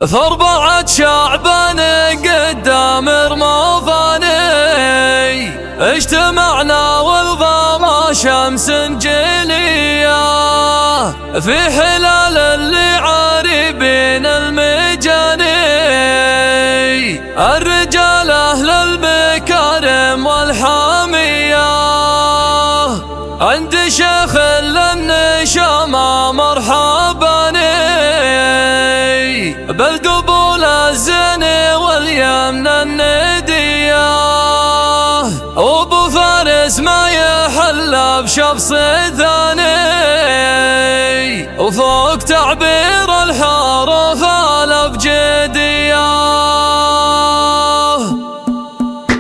ف4 شعبان قدام رمضاني اجتمعنا والظما شمس جلية في حلال اللي عاري بين المجاني، الرجال أهل المكارم والحامية عند شيخ النشامة مرحباني، بالقبول الزين واليمن الندية، وابو فارس ما يحل بشخص ثاني، وفوق تعبير الحروف الابجدية.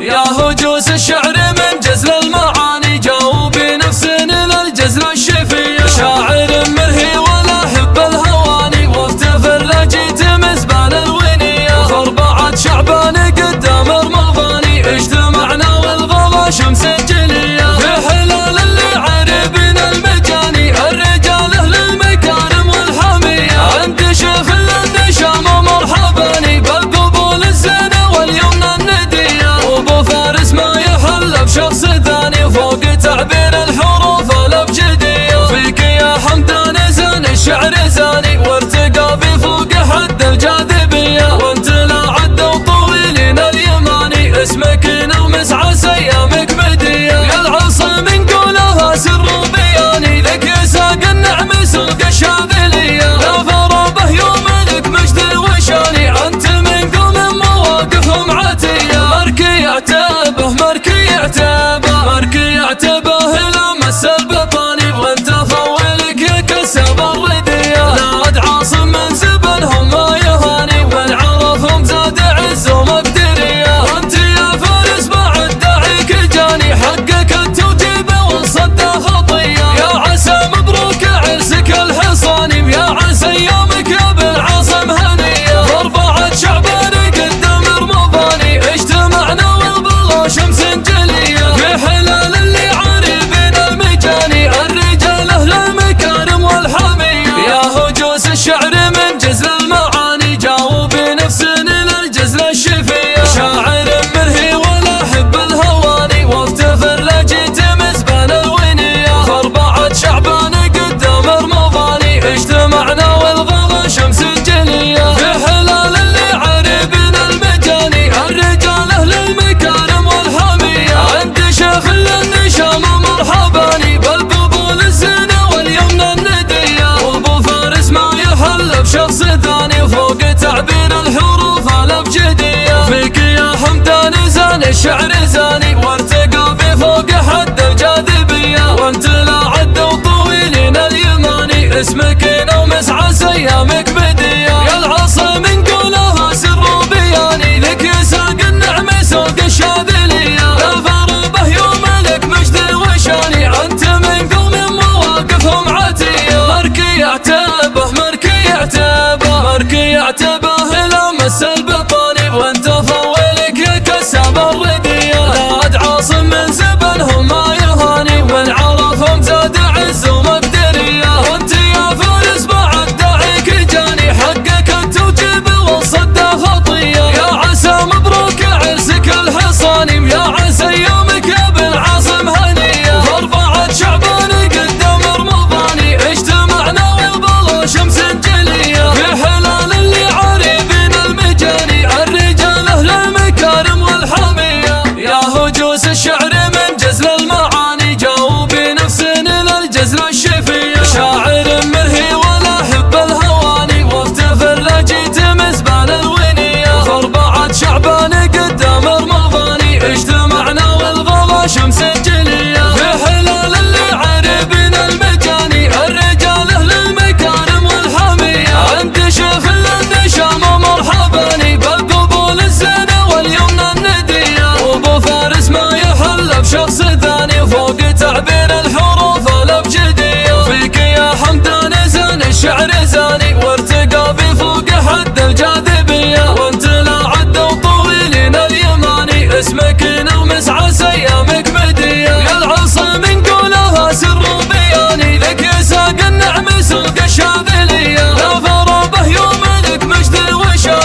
يا هجوس الشعر من جزل المعاني جاوا بنفس للجزل الشفية، شاعر مرهي ولا حب الهواني وافتفر لجيت مزبال الونية، ف4 شعبان قدام رمضاني اجتمعنا والظما شمس جلية في حلال اللي عاربين المجاني، الرجال اهل المكارم والحمية عند شيخ النشامة مرحباني، بالقبول الزين واليمن الندية، وابو فارس ما يحل بشخص ثاني فوق تعبير الحروف الابجدية. فيك يا حمدان زين الشعر زاني وارتقى بفوق حد الجاذبية، وانت لا عد وطويلين اليماني اسمك نغمس عسى ايامك مدية، يا العصا من قولها سر بياني لك يساق النعم سوق الشاذلية، لا فربه يوم لك مجد وشاني انت من قوم مواقفهم عتية، مركي يعتبه مركي يعتبه مركي يعتبه لمس البطاني، وانت فولك كسب الردية، ناد عاصم من زبنهم ما يهاني والعرفهم زاد عز ومقدرية، وانت يا فارس بعد داعيك جاني حقك التوجيب وانصد خطية، يا عسى مبروك عرسك الحصاني، يا عسى ايامك يا بالعاصم هنية، ف4 شعبان قدام رمضاني اجتمعنا والظما شمس جلية في حلال اللي عاري بين المجاني، الرجال اهل المكارم والحمية. يا هجوس الشعر من جزل المعاني جاوا بنفس للجزل الشفية، شاعر مرهي ولا حب الهواني وافتفر لجيت مزبال الونية، ف4 شعبان قدام رمضاني اجتمعنا والظما شمس جلية في حلال اللي عاري بين المجاني، الرجال اهل المكارم والحمية عند شيخ النشامة مرحباني، بالقبول الزين واليمن الندية، وابو فارس ما يحل بشخص ثاني فوق تعبير الحروف الابجدية. فيك يا حمدان زين الشعر زاني وارتقى بفوق حد الجاذبية، وانت لا عد وطويلين اليماني اسمك نومس عسى ايامك بدية، يا العصا من قولها سر بياني لك يساق النعم سوق الشاذلية، لا فربه يوم لك مجد وشاني انت من قوم مواقفهم عتية، مركي يعتبه مركي يعتبه مركي يعتبه لمس البطاني، وانت فولك كسب الردية، ناد عاصم من زبنهم ما يهاني والعرفهم زاد عز ومقدرية، وانت يا فارس بعد داعيك جاني حقك التوجيب وانصد خطية، يا عسى مبروك عرسك الحصاني، يا عسى ايامك يا بالعاصم هنية، ف4 شعبان قدام رمضاني اجتمعنا والظما شمس جلية في حلال اللي عاري بين المجاني، الرجال اهل المكارم والحمية. يا هجوس الشعر من جزل المعاني جاوا بنفس للجزل الشفية، شاعر مرهي ولا حب الهواني وافتفر لجيت مزبال الونية، ف4 شعبان قدام رمضاني اجتمعنا والظما شمس جلية في حلال اللي عاري بين المجاني، الرجال اهل المكارم والحمية عند شيخ النشامة مرحباني، بالقبول الزين واليمن الندية، وابو فارس ما يحل بشخص ثاني فوق تعبير الحروف الابجدية. فيك يا حمدان زين الشعر زاني وارتقى بفوق حد الجاذبية، وانت لا عد وطويلين اليماني اسمك نغمس عسى ايامك مدية، يا العصا من قولها سر بياني لك يساق النعم سوق الشاذلية، لا فربه يوم لك مجد وشاني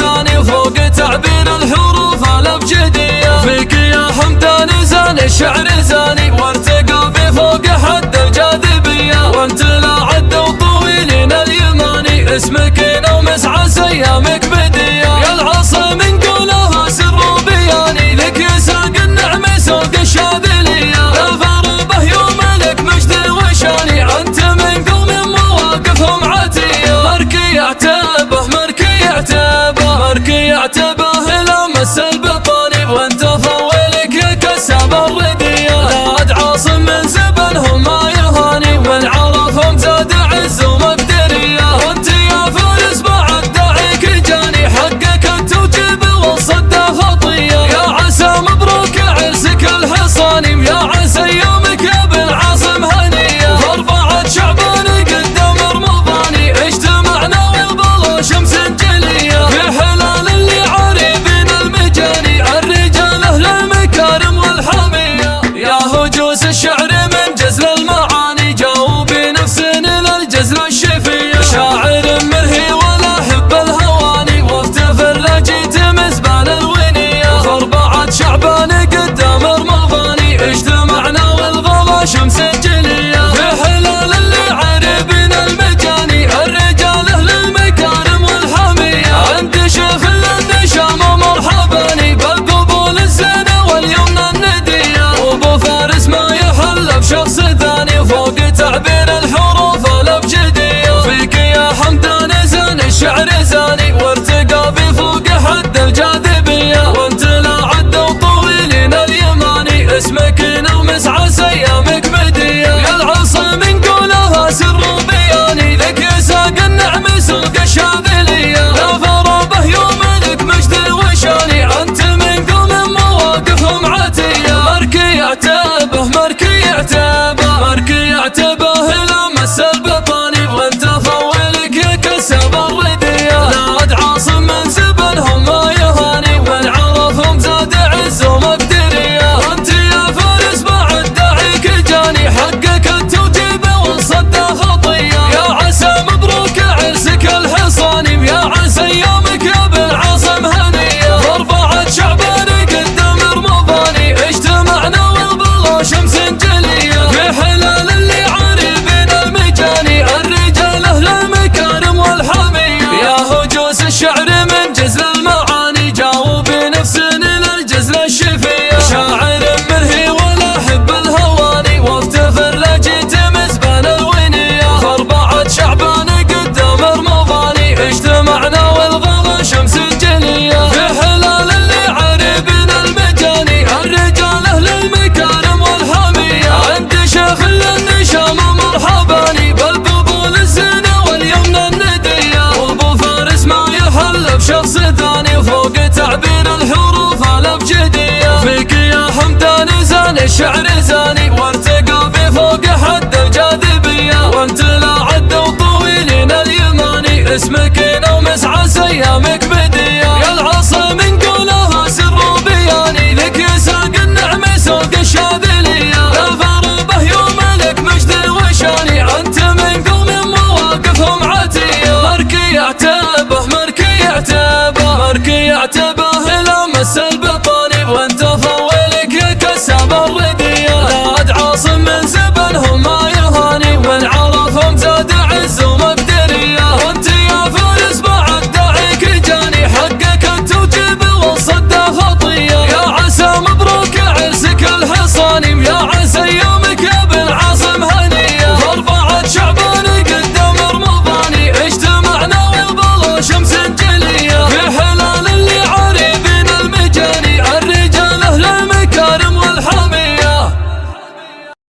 معاني فوق تعبير الحروف الأبجدية. فيك يا حمدان زان الشعر زاني وارتقى بفوق حد الجاذبية. وانت لا عد وطويلين اليماني اسمك نومس عسى ايامك بدية. يا العصا من قولها سر بياني لك يساق النعم سوق الشاذلية. لا فربه يوم لك مجد وشاني انت من قوم مواقفهم عتية. مركي اعتبه مركي اعتبه مركي اعتبه لمس البطاني وانت فويلك كسب الردية. لا عد عاصم من زبنهم ما يهاني والعرفهم زاد عز ومقدرية. وانت يا فارس بعد داعيك جاني حقك التوجيب والصدى خطية. يا عسى مبروك عرسك الحصاني ويا عسى يومك يا بن عاصم هنية. واربعة شعبان قدام رمضاني اجتمعنا والبلا شمس جلية. في حلال اللي عاربين المجاني الرجال اهل المكارم والحمية. يا هجوس الشعر من جزل المعاني جاوا بنفس للجزل الشفية. شاعر مرهي ولا حب الهواني وافتفر جيت مزبان الونية. فاربعة شعبان قدام رمضاني اجتمعنا والغلا شمس جلية. في حلال اللي عاربين المجاني الرجال اهل المكارم والحمية. عند شيخ النشام مرحباني بالقبول الزينة واليمنى الندية. وابو فارس ما يحل بشخص ثاني فوق تعبير الحروف الابجدية. فيك يا حمدان زان الشعر زاني وارتقى بفوق حد الجاذبية. وانت لا عد وطويلين اليماني اسمك نومس عسى ايامك بدية. يا العصا من قولها سر بياني لك يساق النعم سوق الشاذلية. لا فربه يوم لك مجد وشاني انت من قوم مواقفهم عتية. مركي اعتبه مركي اعتبه مركي اعتبه لمس البطاني وانت فويلك كسب الردية. لا عد عاصم من زبنهم ما يهاني والعرفهم زاد عز ومقدرية. وانت يا فارس بعد داعيك جاني حقك التوجيب والصدى خطية. يا عسى مبروك عرسك الحصاني ويا عسى يومك يا بن عاصم هنية. واربعة شعبان قدام رمضاني اجتمعنا والبلا شمس جلية. في حلال اللي عاربين المجاني الرجال اهل المكارم والحمية. يا هجوس الشعر من جزل المعاني جاوا بنفس للجزل الشفية. شاعر مرهي ولا حب الهواني وافتفر جيت مزبان الونية. فاربعة شعبان قدام رمضاني اجتمعنا والغلا شمس جلية. في حلال اللي عاربين المجاني الرجال اهل المكارم والحمية. عند شيخ النشام مرحباني بالقبول الزينة واليمنى الندية. وابو فارس ما يحل بشخص ثاني فوق تعبير الحروف الابجدية. فيك يا حمدان زان الشعر زاني وارتقى بفوق حد الجاذبية. وانت لا عد وطويلين اليماني اسمك نومس عسى ايامك بدية. يا العصا من قولها سر بياني لك يساق النعم سوق الشاذلية. لا فربه يوم لك مجد وشاني انت من قوم مواقفهم عتية. مركي اعتبه مركي اعتبه مركي اعتبه لمس